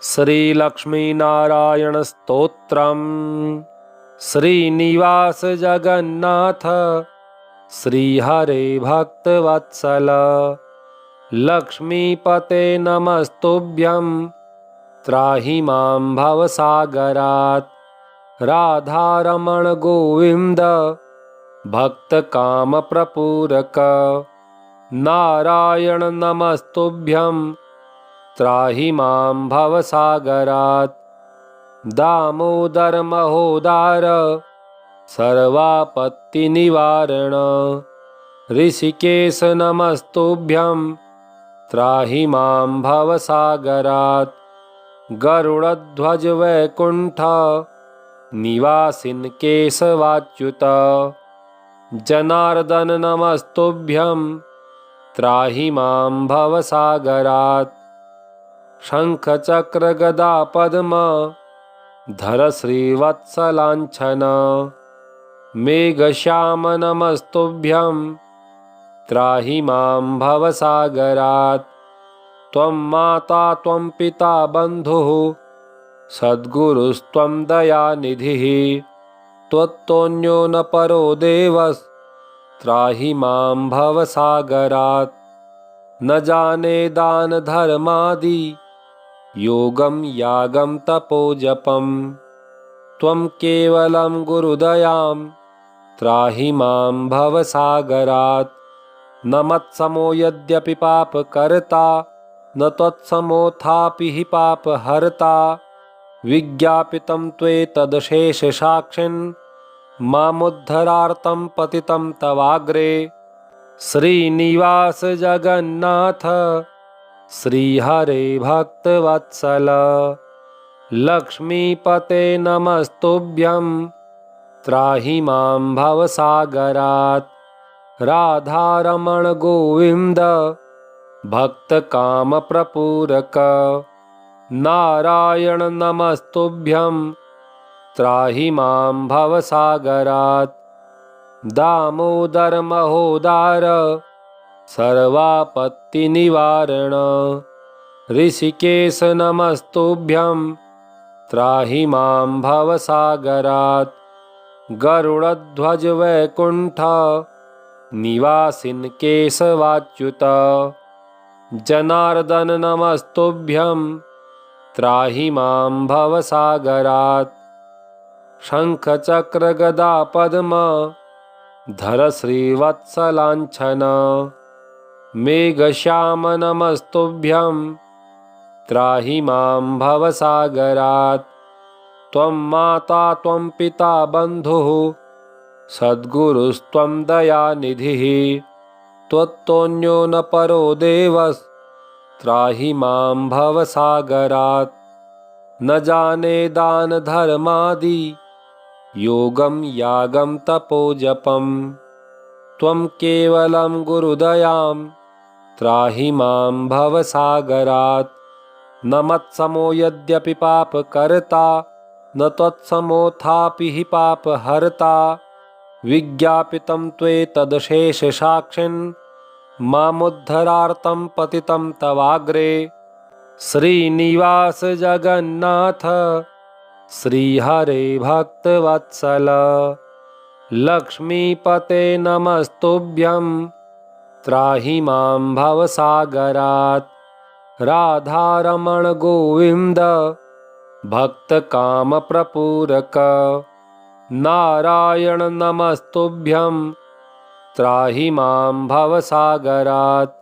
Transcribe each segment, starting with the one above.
श्रीलक्ष्मीनारायण स्तोत्रम्। श्रीनिवास जगन्नाथ श्रीहरे भक्तवत्सल लक्ष्मीपते नमस्तुभ्यं त्राहि मां भवसागरात्। राधारमण गोविंद भक्तकामप्रपूरक नारायण नमस्तुभ्यं त्राहि मां भवसागरात्। दामोदर महोदार सर्वापत्तिनिवारण ऋषिकेश नमस्तुभ्यं त्राहि मां भवसागरात्। गरुड़ध्वज वैकुंठ निवासिन् केशवाच्युत जनार्दन नमस्तुभ्यं त्राहि मां भवसागरात्। शंख चक्र गदा पद्म धर श्रीवत्सलांछन मेघश्याम नमस्तुभ्यं त्राहि मां भवसागरात्। त्वं माता त्वं पिता बन्धुः सद्गुरुस्त्वं दयानिधिः त्वत्तोऽन्यो न परो देवस् त्राहि मां भवसागरात्। न जाने दान धर्मादि योगं यागं तपोजपं त्वं केवलं गुरुदयां त्राहि मां भवसागरात्। न मत्समो यद्यपि पापकर्ता न त्वत्समोऽथापि हि पापहर्ता विज्ञापितं त्वेतदशेषसाक्षिन् मामुद्धरार्तं पतितं तवाग्रे। श्रीनिवास जगन्नाथ श्रीहरे भक्तवत्सल लक्ष्मीपते नमस्तुभ्यं त्राहि मां भवसागरात्। राधारमण गोविंद भक्तकामप्रपूरक नारायण नमस्तुभ्यं त्राहि मां भवसागरात्। दामोदर महोदार सर्वापत्तिनिवारण ऋषिकेश नमस्तुभ्यं त्राहि मां भवसागरात्। गरुड़ध्वज वैकुंठ निवासिन् केशवाच्युत जनार्दन नमस्तुभ्यं त्राहि मां भवसागरात्। शंख चक्र गदा पद्म धर श्रीवत्सलांछन मेघश्याम नमस्तुभ्यं त्राहि मां भवसागरात्। त्वं माता त्वं पिता बन्धुः सद्गुरुस्त्वं दयानिधिः त्वत्तोऽन्यो न परो देवस् त्राहि मां भवसागरात्। न जाने दान धर्मादि योगं यागं तपोजपं त्वं केवलं गुरुदयां त्राहि मां भवसागरात्। न मत्समो यद्यपि पापकर्ता न त्वत्समोऽथापि हि पापहर्ता विज्ञापितं त्वेतदशेषसाक्षिन् मामुद्धरार्तं पतितं तवाग्रे। श्रीनिवास जगन्नाथ श्रीहरे भक्तवत्सल लक्ष्मीपते नमस्तुभ्यं त्राहि मां भवसागरात्। राधारमण गोविंद भक्तकामप्रपूरक नारायण नमस्तुभ्यं त्राहि मां भवसागरात्।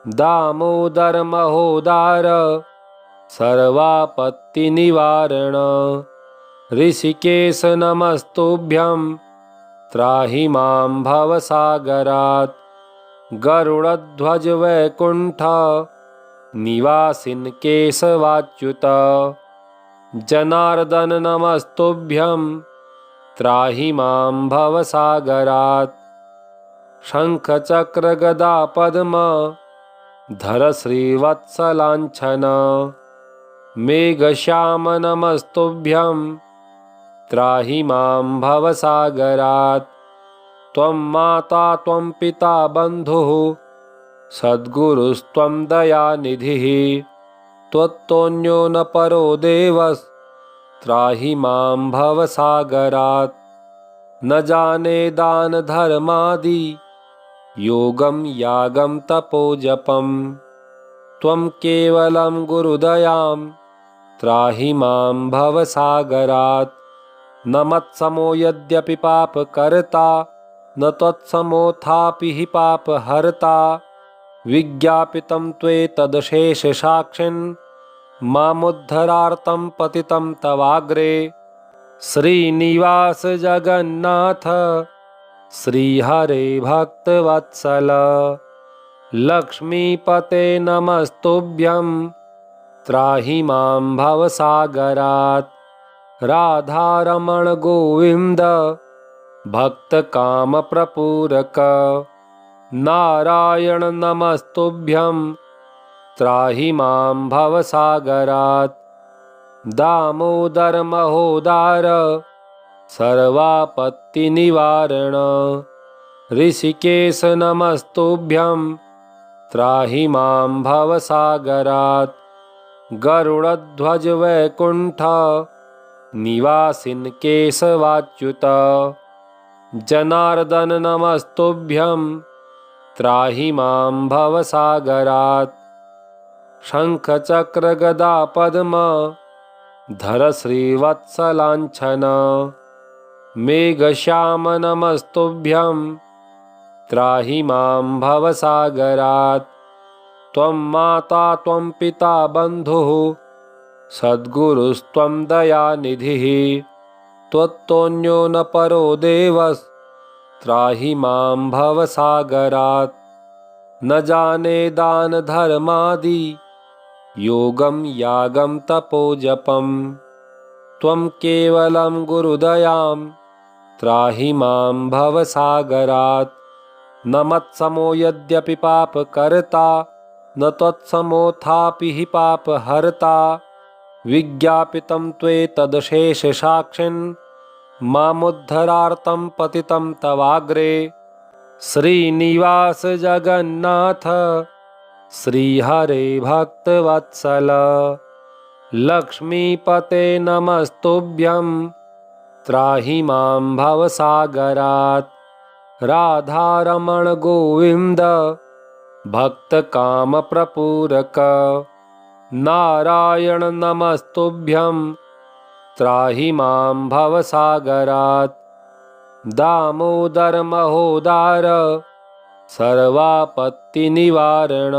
दामोदर महोदार सर्वापत्तिनिवारण ऋषिकेश नमस्तुभ्यं त्राहि मां भवसागरात्। गरुड़ध्वज वैकुंठ निवासिन् केशवाच्युत जनार्दन नमस्तुभ्यं त्राहि मां भवसागरात्। शंख चक्र गदा पद्म धर श्रीवत्सलांछन मेघश्याम नमस्तुभ्यं त्राहि मां भवसागरात्। त्वं माता त्वं पिता बन्धुः सद्गुरुस्त्वं दयानिधिः त्वत्तोऽन्यो न परो देवस्त्राहि मां भवसागरात्। न जाने दान धर्मादि योगं यागं तपोजपं। त्वं केवलं गुरुदयां त्राहि मां भवसागरात्। न मत्समो यद्यपि पापकर्ता न त्वत्समोऽथापि हि पापहर्ता। विज्ञापितं त्वेतदशेषसाक्षिन् मामुद्धरार्तं पतितं तवाग्रे। श्रीनिवास जगन्नाथ श्रीहरे भक्तवत्सल लक्ष्मीपते नमस्तुभ्यं त्राहि मां भवसागरात्। राधारमण गोविन्द भक्तकामप्रपूरक नारायण नमस्तुभ्यं त्राहि मां भवसागरात्। दामोदर महोदार सर्वापत्तिनिवारण ऋषिकेश नमस्तुभ्यं त्राहि मां भवसागरात्। गरुडध्वज वैकुण्ठ निवासिन् केशवाच्युत जनार्दन नमस्तुभ्यं त्राहि मां भवसागरात्। शङ्खचक्र गदा पद्म धर श्रीवत्सलाञ्छन मेघश्याम नमस्तुभ्यं त्राहि मां भवसागरात्। त्वं माता त्वं पिता बन्धुः सद्गुरुस्त्वं दयानिधिः। त्वत्तोऽन्यो न परो देवस्त्राहि मां भवसागरात्। न जाने दान धर्मादि योगं यागं तपोजपं। त्वं केवलं गुरुदयां त्राहि मां भवसागरात्। न मत्समो यद्यपि पापकर्ता न त्वत्समोऽथापि हि पापहर्ता। विज्ञापितं त्वेतदशेषसाक्षिन् मामुद्धरार्तं पतितं तवाग्रे। श्रीनिवास जगन्नाथ श्रीहरे भक्तवत्सल लक्ष्मीपते नमस्तुभ्यं त्राहि मां भवसागरात्। राधारमण गोविन्द भक्तकामप्रपूरक नारायण नमस्तुभ्यं त्राहि मां भवसागरात्। दामोदर महोदार सर्वापत्तिनिवारण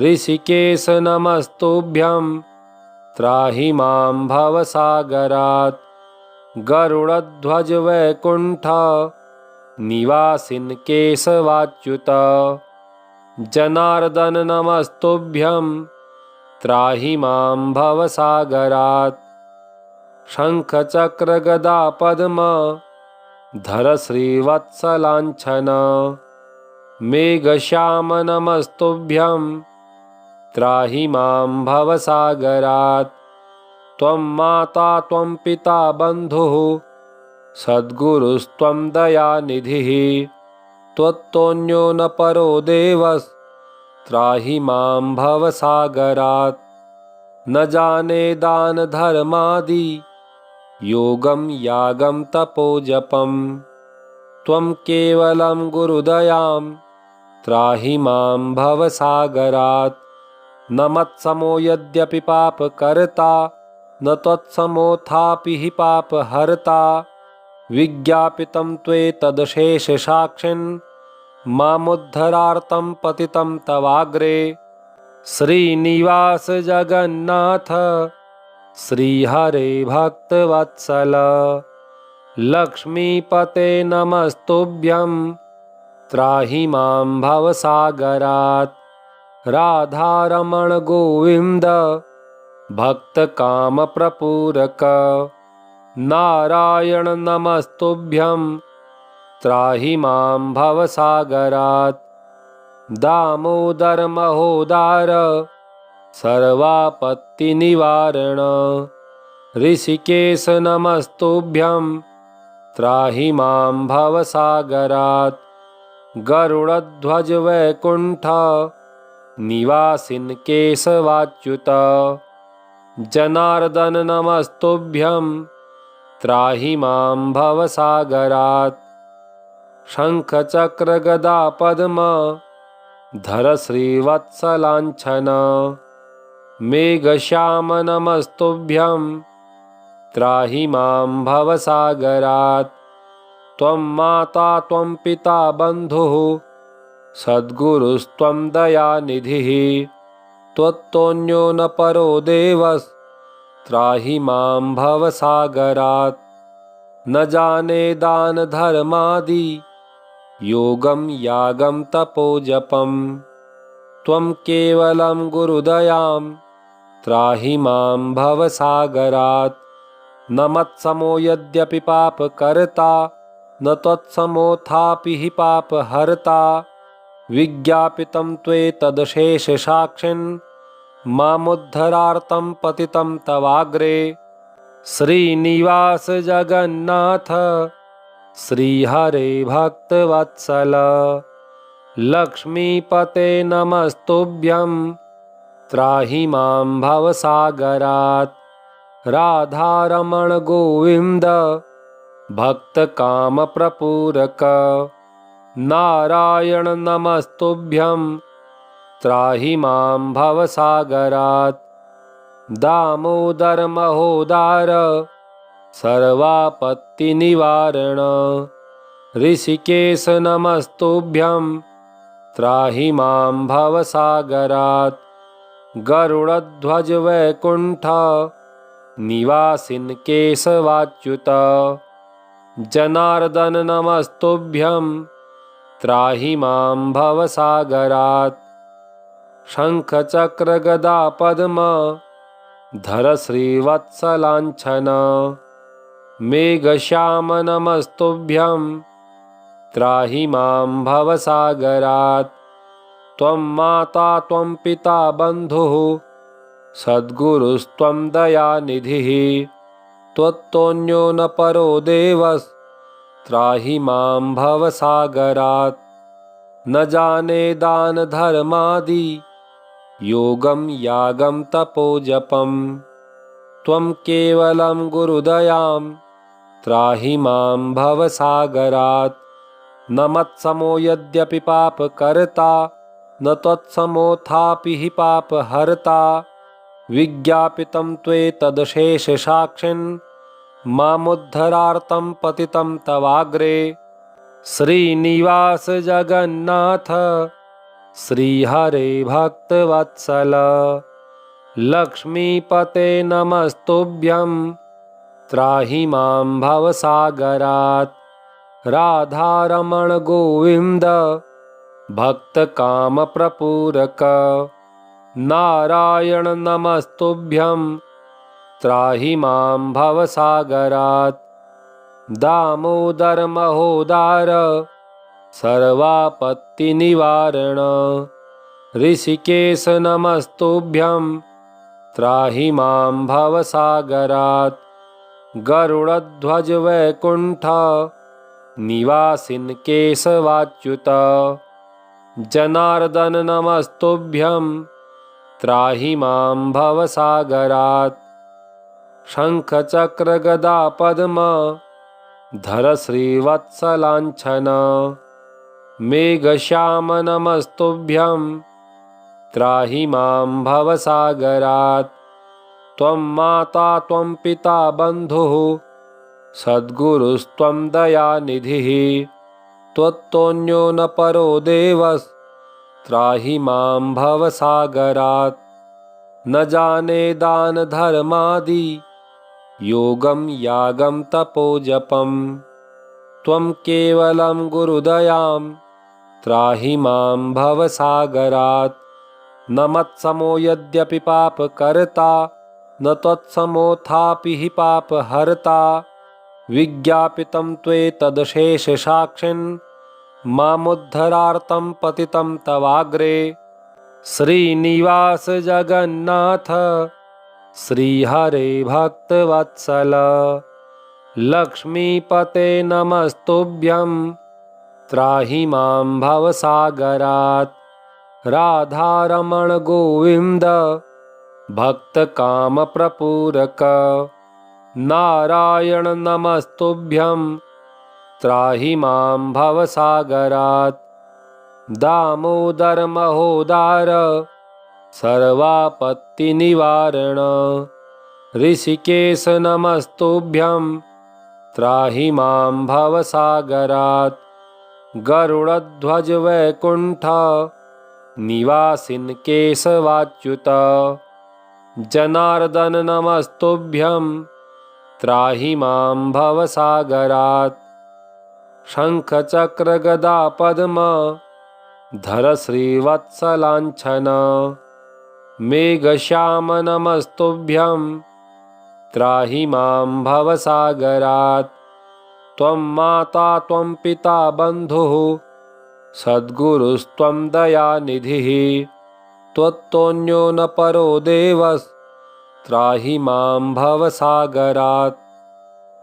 ऋषिकेश नमस्तुभ्यं त्राहि मां भवसागरात्। गरुडध्वज वैकुण्ठ निवासिन् केशवाच्युत जनार्दन नमस्तुभ्यं त्राहि मां भवसागरात्। शङ्खचक्र गदा पद्म धर श्रीवत्सलाञ्छन मेघश्याम नमस्तुभ्यं त्राहि मां भवसागरात्। त्वं माता त्वं पिता बन्धुः सद्गुरुस्त्वं दयानिधिः। त्वत्तोऽन्यो न परो देवस्त्राहि मां भवसागरात्। न जाने दान धर्मादि योगं यागं तपोजपं। त्वं केवलं गुरुदयां त्राहि मां भवसागरात्। न मत्समो यद्यपि पापकर्ता न त्वत्समोऽथापि हि पापहर्ता। विज्ञापितं त्वेतदशेषसाक्षिन् मामुद्धरार्तं पतितं तवाग्रे। श्रीनिवास जगन्नाथ श्रीहरे भक्तवत्सल लक्ष्मीपते नमस्तुभ्यं त्राहि मां भवसागरात्। राधारमण गोविन्द भक्तकामप्रपूरक नारायण नमस्तुभ्यं त्राहि मां भवसागरात्। दामोदर महोदार सर्वापत्तिनिवारण ऋषिकेश नमस्तुभ्यं त्राहि मां भवसागरात्। गरुडध्वज वैकुण्ठ निवासिन् केशवाच्युत। जनार्दन नमस्तुभ्यं त्राहि मां भवसागरात्। शङ्खचक्रगदापद्म धर श्रीवत्सलाञ्छन। मेघश्याम नमस्तुभ्यं त्राहि मां भवसागरात्। त्वं माता त्वं पिता बन्धुः सद्गुरुस्त्वं दयानिधिः। त्वत्तोऽन्यो न परो देवस्त्राहि मां भवसागरात्। न जाने दानधर्मादि योगं यागं तपोजपं। त्वं केवलं गुरुदयां त्राहि मां भवसागरात्। न मत्समो यद्यपि पापकर्ता न त्वत्समोऽथापि हि पापहर्ता। विज्ञापितं त्वेतदशेषसाक्षिन् मामुद्धरार्तं पतितं तवाग्रे। श्रीनिवास जगन्नाथ श्रीहरे भक्तवत्सल। लक्ष्मीपते नमस्तुभ्यं त्राहि मां भवसागरात्। राधारमण गोविन्द भक्तकामप्रपूरक। नारायण नमस्तुभ्यं त्राहि मां भवसागरात्। दामोदर महोदार सर्वापत्तिनिवारण। ऋषिकेश नमस्तुभ्यं त्राहि मां भवसागरात्। गरुडध्वज वैकुण्ठ निवासिन् केशवाच्युत। जनार्दन नमस्तुभ्यं त्राहि मां भवसागरात्। शङ्खचक्रगदापद्म धर श्रीवत्सलाञ्छन। मेघश्याम नमस्तुभ्यं त्राहि मां भवसागरात्। त्वं माता त्वं पिता बन्धुः सद्गुरुस्त्वं दयानिधिः। त्वत्तोऽन्यो न परो देवस्त्राहि मां भवसागरात्। न जाने दानधर्मादि योगं यागं तपोजपं। त्वं केवलं गुरुदयां त्राहि मां भवसागरात्। न मत्समो यद्यपि पापकर्ता न त्वत्समोऽथापि हि पापहर्ता। विज्ञापितं त्वेतदशेषसाक्षिन् मामुद्धरार्तं पतितं तवाग्रे। श्रीनिवास जगन्नाथ श्रीहरे भक्तवत्सल। लक्ष्मीपते नमस्तुभ्यं त्राहि मां भवसागरात्। राधारमण गोविन्द भक्तकामप्रपूरक। नारायण नमस्तुभ्यं त्राहि मां भवसागरात्। दामोदर महोदार सर्वापत्तिनिवारण। ऋषिकेश नमस्तुभ्यं त्राहि मां भवसागरात्। गरुडध्वज वैकुण्ठ निवासिन् केशवाच्युत। जनार्दन नमस्तुभ्यं त्राहि मां भवसागरात्। शङ्खचक्रगदापद्म धर श्रीवत्सलाञ्छन। मेघश्याम नमस्तुभ्यं त्राहि मां भवसागरात्। त्वं माता त्वं पिता बन्धुः सद्गुरुस्त्वं दयानिधिः। त्वत्तोऽन्यो न परो देवस्त्राहि मां भवसागरात्। न जाने दानधर्मादि योगं यागं तपोजपं। त्वं केवलं गुरुदयां त्राहि मां भवसागरात्। न मत्समो यद्यपि पापकर्ता न त्वत्समोऽथापि हि पापहर्ता। विज्ञापितं त्वेतदशेषसाक्षिन् मामुद्धरार्तं पतितं तवाग्रे। श्रीनिवास जगन्नाथ श्रीहरे भक्तवत्सल। लक्ष्मीपते नमस्तुभ्यं त्राहि मां भवसागरात्। राधारमण गोविंद भक्तकामप्रपूरक नारायण नमस्तुभ्यं त्राहि मां भवसागरात् दामोदर महोदार सर्वापत्तिनिवारण ऋषिकेश नमस्तुभ्यं त्राहि मां भवसागरात् गरुडध्वज वैकुण्ठ निवासिन् केशवाच्युत जनार्दन नमस्तुभ्यं त्राहि मां भवसागरात् शङ्खचक्र गदा पद्म धर श्रीवत्सलाञ्छन मेघश्याम नमस्तुभ्यं त्राहि मां भवसागरात् त्वं माता त्वं पिता बन्धुः सद्गुरुस्त्वं दयानिधिः त्वत्तोऽन्यो न परो देवस्त्राहि मां भवसागरात्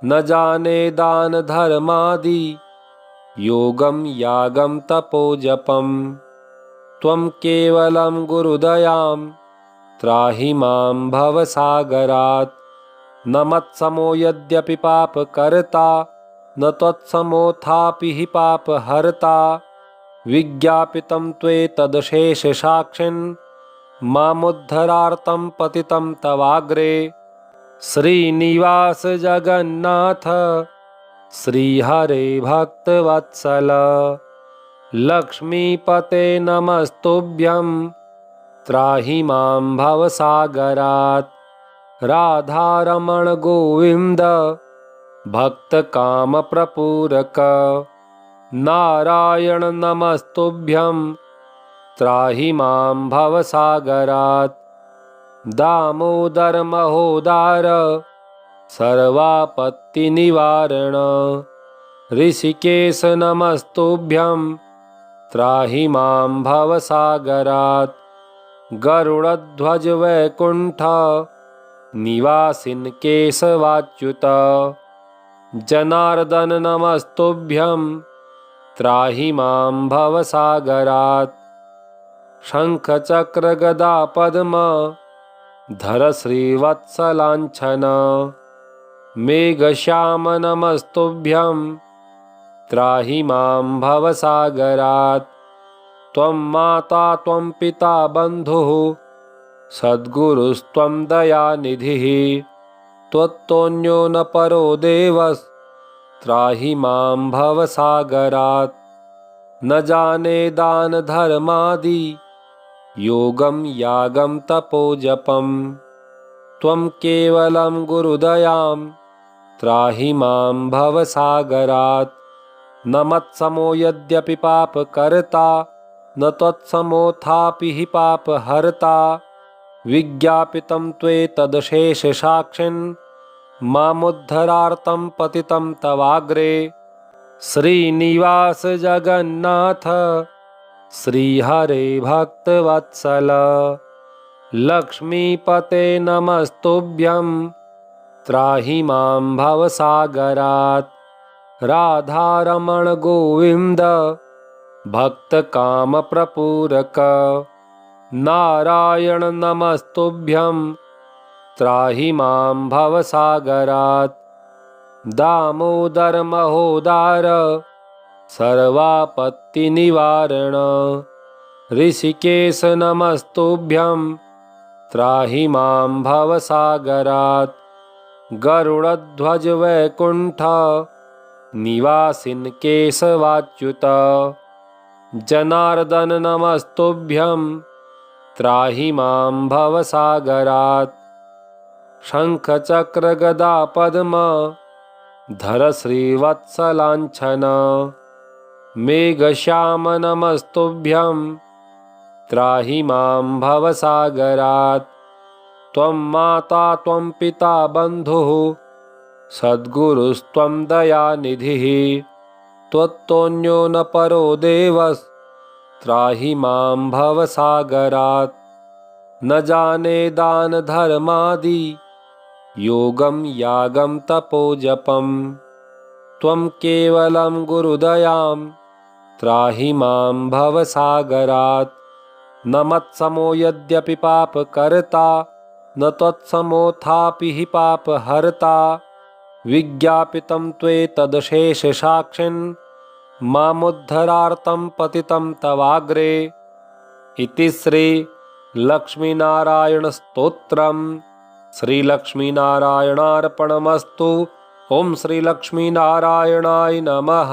न जाने दान धर्मादि योगं यागं तपोजपं त्वं केवलं गुरुदयां त्राहि मां भवसागरात् न मत्समो यद्यपि पापकर्ता न त्वत्समोऽथापि हि पापहर्ता विज्ञापितं त्वेतदशेषसाक्षिन् मामुद्धरार्तं पतितं तवाग्रे श्रीनिवास जगन्नाथ श्रीहरे भक्तवत्सल लक्ष्मीपते नमस्तुभ्यं त्राहि मां भवसागरात् राधारमण गोविंद भक्तकामप्रपूरक नारायण नमस्तुभ्यं त्राहि मां भवसागरात् दामोदर महोदार सर्वापत्तिनिवारण ऋषिकेश नमस्तुभ्यं त्राहि मां भवसागरात् गरुडध्वज वैकुण्ठ निवासिन् केशवाच्युत जनार्दन नमस्तुभ्यं त्राहि मां भवसागरात् शङ्खचक्र गदा पद्म धर श्रीवत्सलाञ्छन मेघश्याम नमस्तुभ्यं त्राहि मां भवसागरात् त्वं माता त्वं पिता बन्धुः सद्गुरुस्त्वं दयानिधिः त्वत्तोऽन्यो न परो देवस्त्राहि मां भवसागरात् न जाने दान धर्मादि योगं यागं तपोजपं त्वं केवलं गुरुदयां त्राहि मां भवसागरात् न मत्समो यद्यपि पापकर्ता न त्वत्समोऽथापि हि पापहर्ता विज्ञापितं त्वेतदशेषसाक्षिन् मामुद्धरार्तं पतितं तवाग्रे श्रीनिवास जगन्नाथ श्रीहरे भक्तवत्सल लक्ष्मीपते नमस्तुभ्यं त्राहि मां भवसागरात् राधारमण गोविंद भक्तकामप्रपूरक नारायण नमस्तुभ्यं त्राहि मां भवसागरात् दामोदर महोदार सर्वापत्तिनिवारण ऋषिकेश नमस्तुभ्यं त्राहि मां भवसागरात् गरुडध्वज वैकुण्ठ निवासिन् केशवाच्युत जनार्दन नमस्तुभ्यं त्राहि मां भवसागरात् शङ्खचक्र गदा पद्म धर श्रीवत्सलाञ्छन मेघश्याम नमस्तुभ्यं त्राहि मां भवसागरात् त्वं माता त्वं पिता बन्धुः सद्गुरुस्त्वं दयानिधिः त्वत्तोऽन्यो न परो देवस्त्राहि मां भवसागरात् न जाने दान धर्मादि योगं यागं तपोजपं त्वं केवलं गुरुदयां त्राहि मां भवसागरात् न मत्समो यद्यपि पापकर्ता न त्वत्समोऽथापि हि पापहर्ता विज्ञापितं त्वेतदशेषसाक्षिन् मामुद्धरार्तं पतितं तवाग्रे। इति श्री लक्ष्मीनारायणस्तोत्रम्। श्रीलक्ष्मीनारायणार्पणमस्तु। ओं श्रीलक्ष्मीनारायणाय नमः।